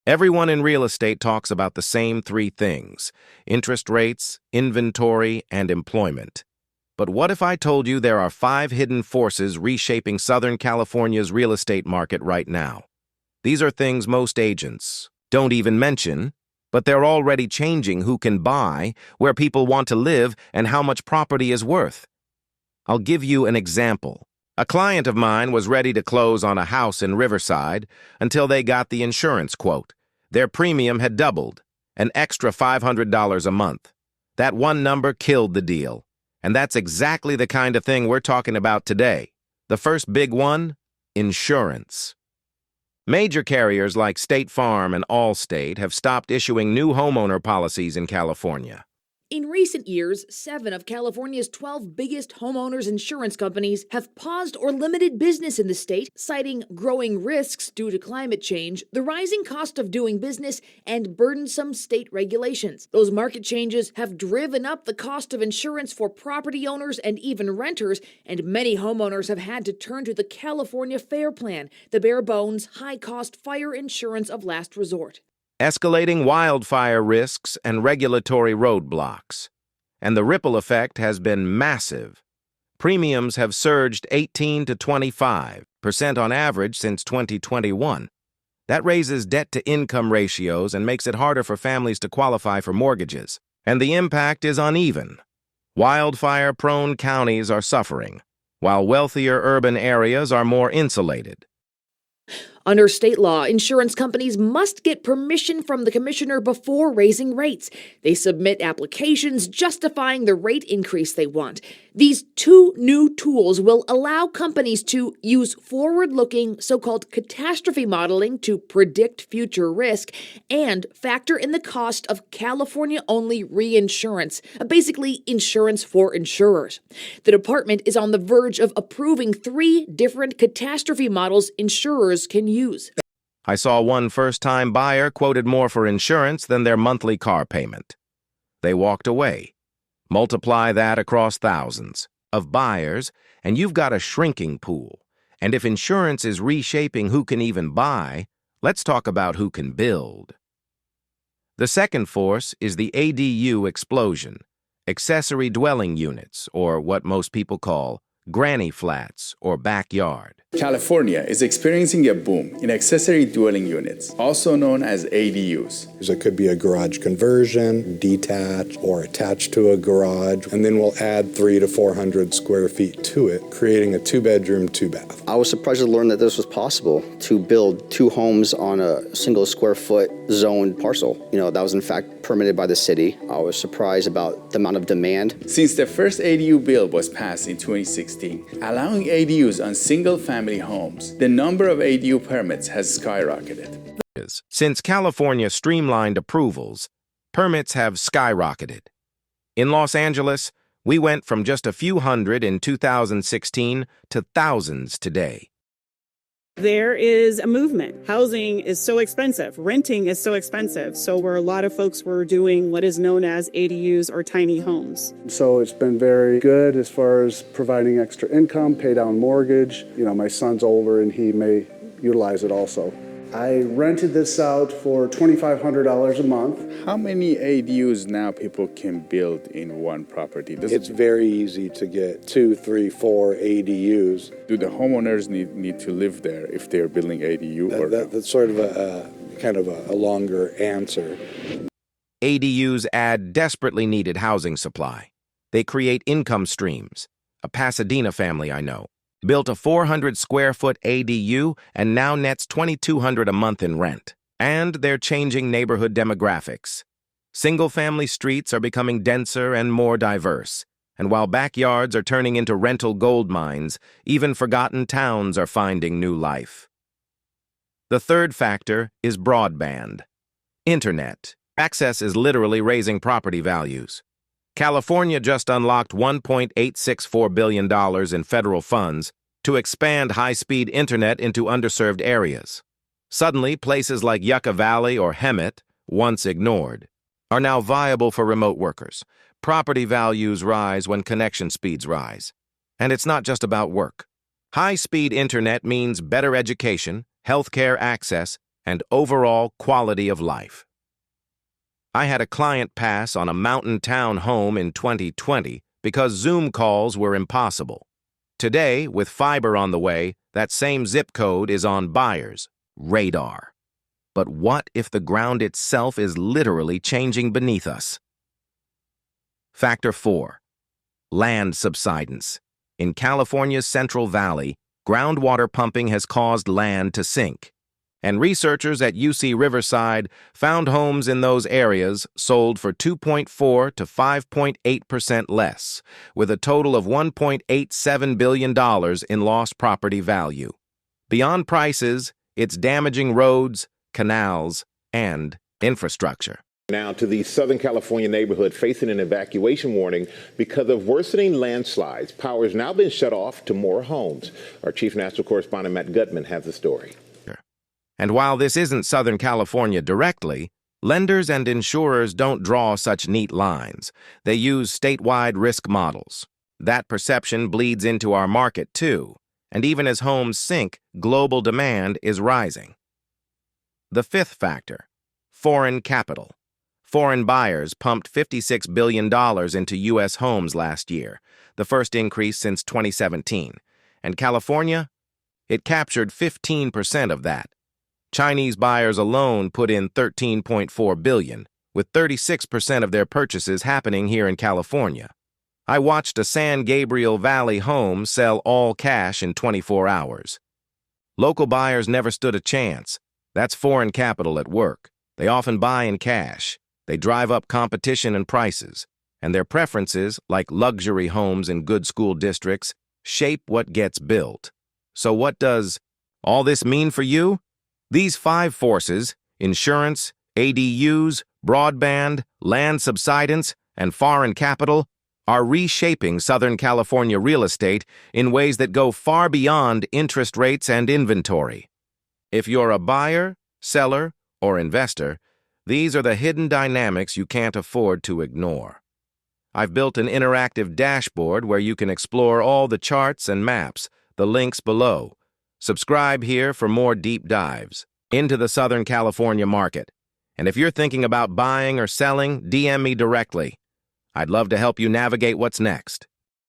Everyone in real estate talks about the same three things: interest rates, inventory, and employment. But what if I told you there are 5 hidden forces reshaping Southern California's real estate market right now? These are things most agents don't even mention, but they're already changing who can buy, where people want to live, and how much property is worth. I'll give you an example. A client of mine was ready to close on a house in Riverside until they got the insurance quote. Their premium had doubled, an extra $500 a month. That one number killed the deal. And that's exactly the kind of thing we're talking about today. The first big one: insurance. Major carriers like State Farm and Allstate have stopped issuing new homeowner policies in California. In recent years, 7 of California's 12 biggest homeowners insurance companies have paused or limited business in the state, citing growing risks due to climate change, the rising cost of doing business, and burdensome state regulations. Those market changes have driven up the cost of insurance for property owners and even renters, and many homeowners have had to turn to the California FAIR Plan, the bare-bones, high-cost fire insurance of last resort. Escalating wildfire risks and regulatory roadblocks. And the ripple effect has been massive. Premiums have surged 18 to 25% on average since 2021. That raises debt-to-income ratios and makes it harder for families to qualify for mortgages. And the impact is uneven. Wildfire-prone counties are suffering, while wealthier urban areas are more insulated. Under state law, insurance companies must get permission from the commissioner before raising rates. They submit applications justifying the rate increase they want. These 2 new tools will allow companies to use forward-looking so-called catastrophe modeling to predict future risk and factor in the cost of California-only reinsurance, basically insurance for insurers. The department is on the verge of approving 3 different catastrophe models insurers can use. I saw one first-time buyer quoted more for insurance than their monthly car payment. They walked away. Multiply that across thousands of buyers, and you've got a shrinking pool. And if insurance is reshaping who can even buy, let's talk about who can build. The second force is the ADU explosion, accessory dwelling units, or what most people call granny flats or backyard. California is experiencing a boom in accessory dwelling units, also known as ADUs. It could be a garage conversion, detached, or attached to a garage, and then we'll add 300 to 400 square feet to it, creating a 2-bedroom, 2-bath. I was surprised to learn that this was possible, to build 2 homes on a single square foot zoned parcel. That was in fact permitted by the city. I was surprised about the amount of demand. Since the first ADU bill was passed in 2016, allowing ADUs on single-family homes, the number of ADU permits has skyrocketed. Since California streamlined approvals, permits have skyrocketed. In Los Angeles, we went from just a few hundred in 2016 to thousands today. There is a movement. Housing is so expensive. Renting is so expensive. So where a lot of folks were doing what is known as ADUs or tiny homes. So it's been very good as far as providing extra income, pay down mortgage. My son's older and he may utilize it also. I rented this out for $2,500 a month. How many ADUs now people can build in one property? It's very easy to get 2, 3, 4 ADUs. Do the homeowners need to live there if they're building ADU? That's sort of a longer answer. ADUs add desperately needed housing supply. They create income streams. A Pasadena family I know built a 400-square-foot ADU and now nets $2,200 a month in rent. And they're changing neighborhood demographics. Single-family streets are becoming denser and more diverse. And while backyards are turning into rental gold mines, even forgotten towns are finding new life. The third factor is broadband. Internet. Access is literally raising property values. California just unlocked $1.864 billion in federal funds to expand high-speed internet into underserved areas. Suddenly, places like Yucca Valley or Hemet, once ignored, are now viable for remote workers. Property values rise when connection speeds rise. And it's not just about work. High-speed internet means better education, healthcare access, and overall quality of life. I had a client pass on a mountain town home in 2020 because Zoom calls were impossible. Today, with fiber on the way, that same zip code is on buyers' radar. But what if the ground itself is literally changing beneath us? Factor 4. Land subsidence. In California's Central Valley, groundwater pumping has caused land to sink. And researchers at UC Riverside found homes in those areas sold for 2.4 to 5.8% less, with a total of $1.87 billion in lost property value. Beyond prices, it's damaging roads, canals, and infrastructure. Now to the Southern California neighborhood facing an evacuation warning because of worsening landslides. Power has now been shut off to more homes. Our chief national correspondent Matt Gutman has the story. And while this isn't Southern California directly, lenders and insurers don't draw such neat lines. They use statewide risk models. That perception bleeds into our market too, and even as homes sink, global demand is rising. The fifth factor, foreign capital. Foreign buyers pumped $56 billion into U.S. homes last year, the first increase since 2017. And California? It captured 15% of that. Chinese buyers alone put in $13.4 billion, with 36% of their purchases happening here in California. I watched a San Gabriel Valley home sell all cash in 24 hours. Local buyers never stood a chance. That's foreign capital at work. They often buy in cash. They drive up competition and prices, and their preferences, like luxury homes in good school districts, shape what gets built. So what does all this mean for you? These 5 forces, insurance, ADUs, broadband, land subsidence, and foreign capital, are reshaping Southern California real estate in ways that go far beyond interest rates and inventory. If you're a buyer, seller, or investor, these are the hidden dynamics you can't afford to ignore. I've built an interactive dashboard where you can explore all the charts and maps, the links below. Subscribe here for more deep dives into the Southern California market. And if you're thinking about buying or selling, DM me directly. I'd love to help you navigate what's next.